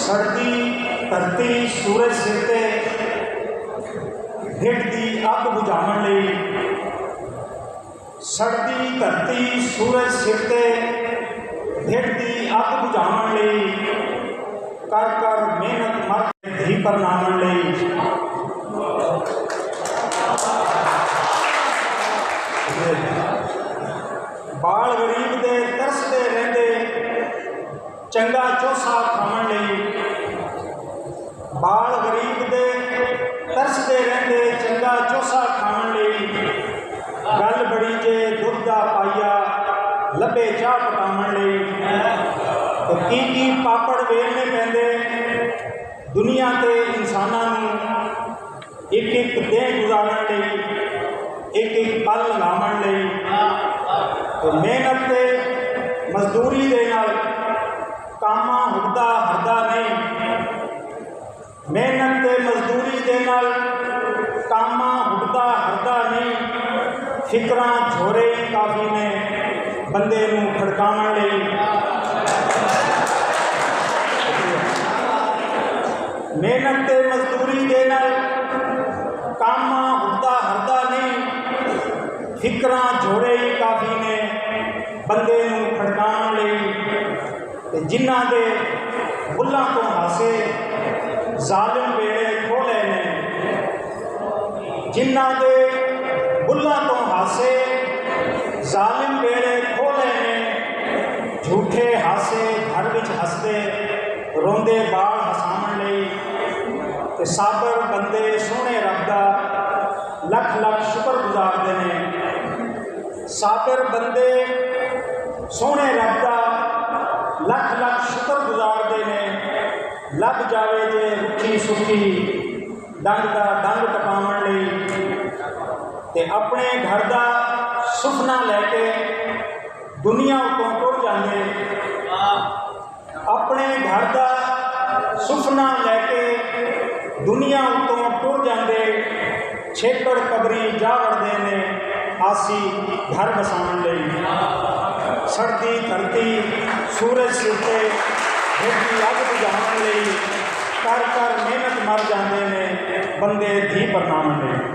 सड़ती धरती सूरज सिर ते ढिठदी अग बुझाउण लई, सड़ती धरती सूरज सिर ते ढिठदी अग बुझाउण लई, कर कर मेहनत मर धी परनावण लई। बाल गरीब दे तरसदे रहिंदे चंगा चोसा खावण लई, बाल गरीब दे तरसदे रहिंदे चंगा चोसा खावण लई, गल बड़ी जे दुध दा पाइया लभे चाह पकावण लई। तो की पापड़ वेलने पैंदे दुनिया ते इंसानां नूं एक एक दिन गुजारन लई, एक एक पल लावण लई। तो मेहनत ते मजदूरी दे नाल कामा हुड्डा हरदा नहीं, मेहनत ते मजदूरी दे नाल कामा हुड्डा हरदा नहीं। फिक्रां झोरे ही काफ़ी ने बंदे नूं खड़कावण लई। मेहनत ते मजदूरी दे नाल कामा हुड्डा हरदा नहीं, फिक्रां झोरे ही काफ़ी ने बंदे नूं खड़कावण लई। जिन्हां दे बुल्लां तो हासे जालिम वेले खोले ने, जिन्हां दे बुल्लां तो हासे जालिम वेले खोले ने, झूठे हासे घर विच हसदे रोंदे बाल हसावण लई। ते साबर बंदे सोहणे रब दा लख लख शुक्र गुजारदे ने, साबर बंदे सोहणे रब दा लख लख शुक्र गुजारदे ने। लभ जावे जे रुखी सुखी डंग दा डंग टपावण लई। ते अपने घर दा सुपना लैके दुनिया उतों टुर जांदे, अपने घर दा सुपना लैके दुनिया उतों टुर जांदे। छेकड़ कबरी जा वड़दे ने आसी घर बसाउण लई। सड़ती धरती सूरज सिर ते ढिठदी अग बुझाउण लई, कर कर मेहनत मर जांदे ने बंदे धी परनावण लई।